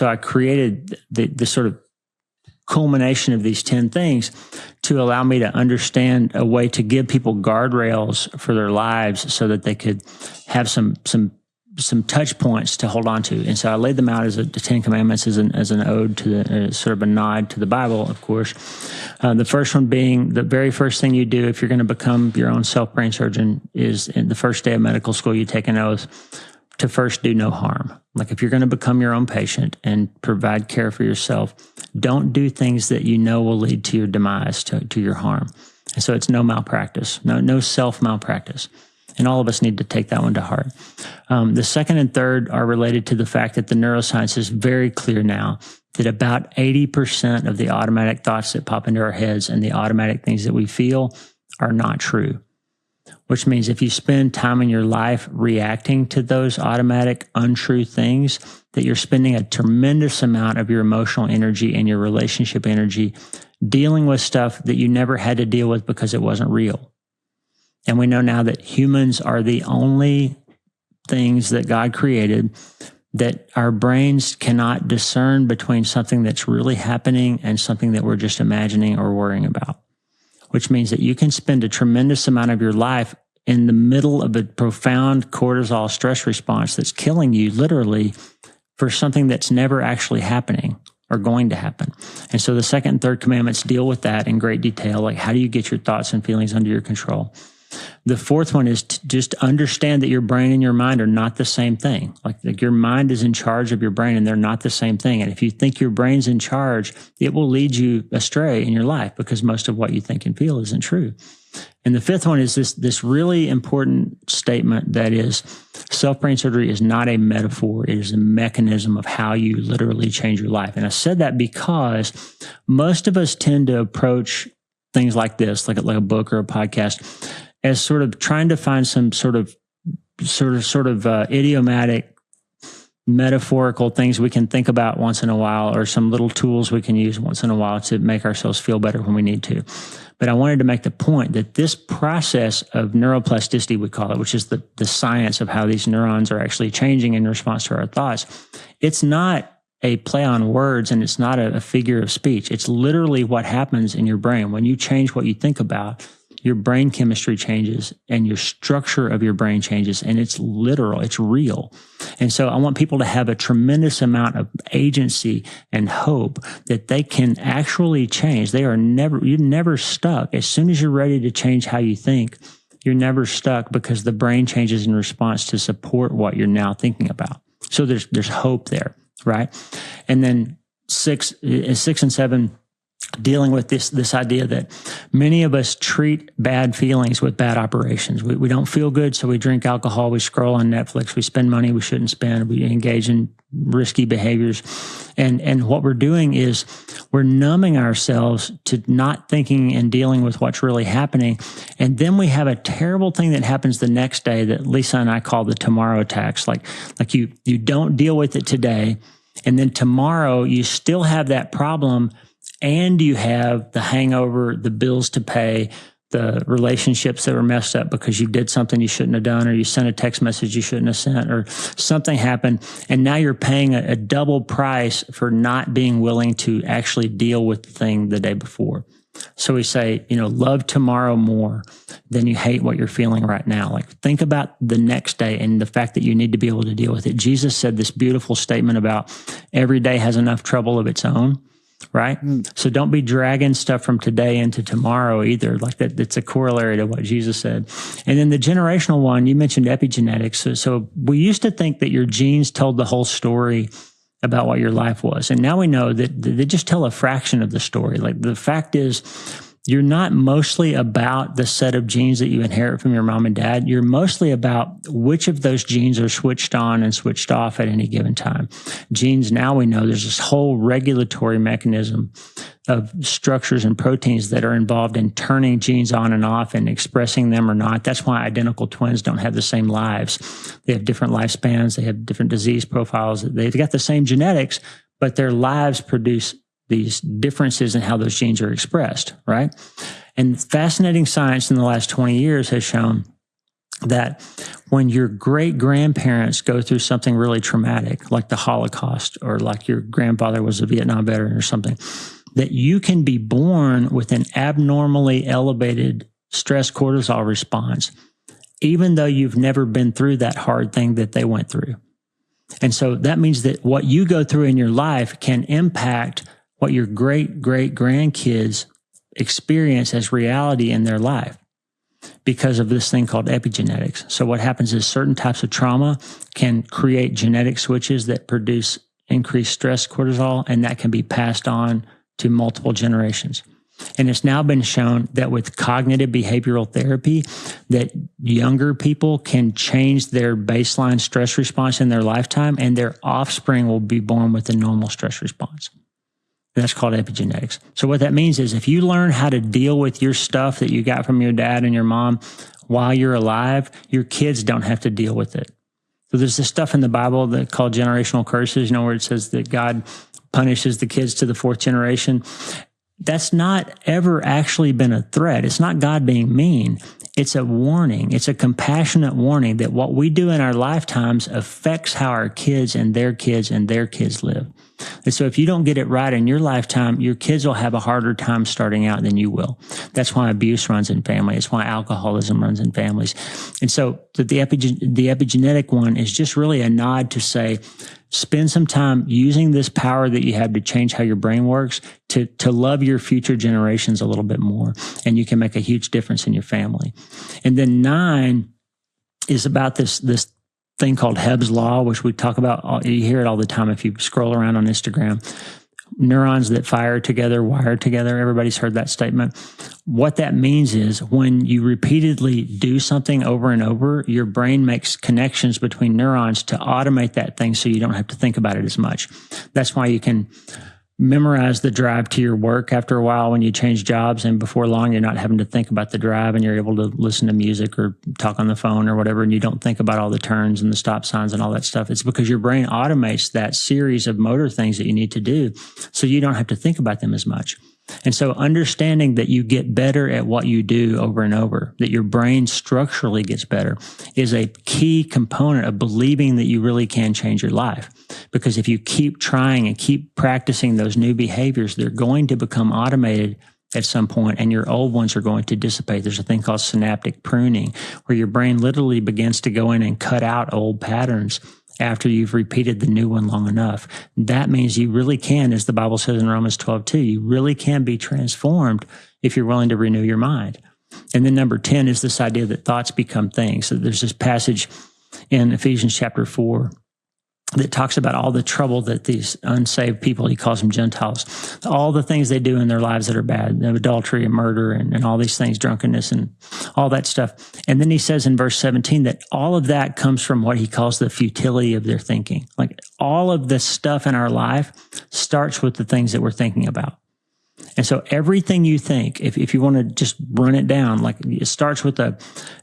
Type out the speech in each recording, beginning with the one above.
so I created the sort of culmination of these 10 things to allow me to understand a way to give people guardrails for their lives so that they could have some touch points to hold on to. And so I laid them out as the 10 Commandments as an ode to the sort of a nod to the Bible, of course. The first one being the very first thing you do if you're going to become your own self-brain surgeon is in the first day of medical school, you take an oath to first do no harm. Like if you're going to become your own patient and provide care for yourself, don't do things that you know will lead to your demise, to your harm. And so it's no malpractice, no self-malpractice. And all of us need to take that one to heart. The second and third are related to the fact that the neuroscience is very clear now that about 80% of the automatic thoughts that pop into our heads and the automatic things that we feel are not true. Which means if you spend time in your life reacting to those automatic, untrue things, that you're spending a tremendous amount of your emotional energy and your relationship energy dealing with stuff that you never had to deal with because it wasn't real. And we know now that humans are the only things that God created that our brains cannot discern between something that's really happening and something that we're just imagining or worrying about. Which means that you can spend a tremendous amount of your life in the middle of a profound cortisol stress response that's killing you literally for something that's never actually happening or going to happen. And so the second and third commandments deal with that in great detail. Like, how do you get your thoughts and feelings under your control? The fourth one is to just understand that your brain and your mind are not the same thing. Like your mind is in charge of your brain and they're not the same thing. And if you think your brain's in charge, it will lead you astray in your life because most of what you think and feel isn't true. And the fifth one is this really important statement that is self-brain surgery is not a metaphor. It is a mechanism of how you literally change your life. And I said that because most of us tend to approach things like this, like a book or a podcast, as sort of trying to find some sort of idiomatic, metaphorical things we can think about once in a while, or some little tools we can use once in a while to make ourselves feel better when we need to. But I wanted to make the point that this process of neuroplasticity, we call it, which is the science of how these neurons are actually changing in response to our thoughts, it's not a play on words and it's not a figure of speech. It's literally what happens in your brain. When you change what you think about, your brain chemistry changes and your structure of your brain changes, and it's literal, it's real. And so I want people to have a tremendous amount of agency and hope that they can actually change. You're never stuck. As soon as you're ready to change how you think, you're never stuck because the brain changes in response to support what you're now thinking about. So there's hope there, right? And then six and seven, dealing with this idea that many of us treat bad feelings with bad operations. We don't feel good, so we drink alcohol, we scroll on Netflix, we spend money we shouldn't spend, we engage in risky behaviors. And what we're doing is we're numbing ourselves to not thinking and dealing with what's really happening. And then we have a terrible thing that happens the next day that Lisa and I call the tomorrow tax. Like you don't deal with it today, and then tomorrow you still have that problem, and you have the hangover, the bills to pay, the relationships that were messed up because you did something you shouldn't have done, or you sent a text message you shouldn't have sent, or something happened. And now you're paying a double price for not being willing to actually deal with the thing the day before. So we say, love tomorrow more than you hate what you're feeling right now. Like, think about the next day and the fact that you need to be able to deal with it. Jesus said this beautiful statement about every day has enough trouble of its own. Right? So don't be dragging stuff from today into tomorrow either. Like that's a corollary to what Jesus said. And then the generational one, you mentioned epigenetics. So we used to think that your genes told the whole story about what your life was. And now we know that they just tell a fraction of the story. Like, the fact is, you're not mostly about the set of genes that you inherit from your mom and dad. You're mostly about which of those genes are switched on and switched off at any given time. Genes, now we know there's this whole regulatory mechanism of structures and proteins that are involved in turning genes on and off and expressing them or not. That's why identical twins don't have the same lives. They have different lifespans. They have different disease profiles. They've got the same genetics, but their lives produce these differences in how those genes are expressed, right? And fascinating science in the last 20 years has shown that when your great-grandparents go through something really traumatic, like the Holocaust, or like your grandfather was a Vietnam veteran or something, that you can be born with an abnormally elevated stress cortisol response, even though you've never been through that hard thing that they went through. And so that means that what you go through in your life can impact what your great-great-grandkids experience as reality in their life, because of this thing called epigenetics. So what happens is certain types of trauma can create genetic switches that produce increased stress cortisol, and that can be passed on to multiple generations. And it's now been shown that with cognitive behavioral therapy, that younger people can change their baseline stress response in their lifetime, and their offspring will be born with a normal stress response. That's called epigenetics. So what that means is if you learn how to deal with your stuff that you got from your dad and your mom while you're alive, your kids don't have to deal with it. So there's this stuff in the Bible that called generational curses, where it says that God punishes the kids to the fourth generation. That's not ever actually been a threat. It's not God being mean. It's a warning. It's a compassionate warning that what we do in our lifetimes affects how our kids and their kids and their kids live. And so if you don't get it right in your lifetime, your kids will have a harder time starting out than you will. That's why abuse runs in families. It's why alcoholism runs in families. And so the epigenetic one is just really a nod to say, spend some time using this power that you have to change how your brain works to love your future generations a little bit more. And you can make a huge difference in your family. And then 9 is about this thing called Hebb's Law, which we talk about. You hear it all the time if you scroll around on Instagram. Neurons that fire together, wire together. Everybody's heard that statement. What that means is when you repeatedly do something over and over, your brain makes connections between neurons to automate that thing so you don't have to think about it as much. That's why you can memorize the drive to your work after a while when you change jobs, and before long you're not having to think about the drive, and you're able to listen to music or talk on the phone or whatever, and you don't think about all the turns and the stop signs and all that stuff. It's because your brain automates that series of motor things that you need to do so you don't have to think about them as much. And so understanding that you get better at what you do over and over, that your brain structurally gets better, is a key component of believing that you really can change your life. Because if you keep trying and keep practicing those new behaviors, they're going to become automated at some point, and your old ones are going to dissipate. There's a thing called synaptic pruning, where your brain literally begins to go in and cut out old patterns after you've repeated the new one long enough. That means you really can, as the Bible says in Romans 12:2, you really can be transformed if you're willing to renew your mind. And then number 10 is this idea that thoughts become things. So there's this passage in Ephesians chapter 4 that talks about all the trouble that these unsaved people, he calls them Gentiles, all the things they do in their lives that are bad, adultery and murder and all these things, drunkenness and all that stuff. And then he says in verse 17 that all of that comes from what he calls the futility of their thinking. Like all of this stuff in our life starts with the things that we're thinking about. And so everything you think, if you want to just run it down, like it starts with a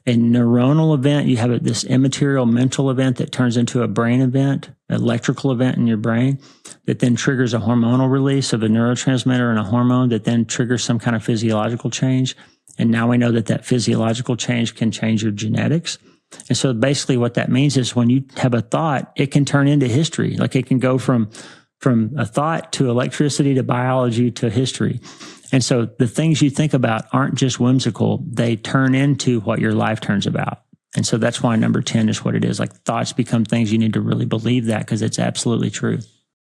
neuronal event. You have this immaterial mental event that turns into a brain event, electrical event in your brain that then triggers a hormonal release of a neurotransmitter and a hormone that then triggers some kind of physiological change. And now we know that that physiological change can change your genetics. And so basically what that means is when you have a thought, it can turn into history. Like it can go from a thought to electricity to biology to history. And so the things you think about aren't just whimsical. They turn into what your life turns about. And so that's why number 10 is what it is. Like thoughts become things. You need to really believe that because it's absolutely true.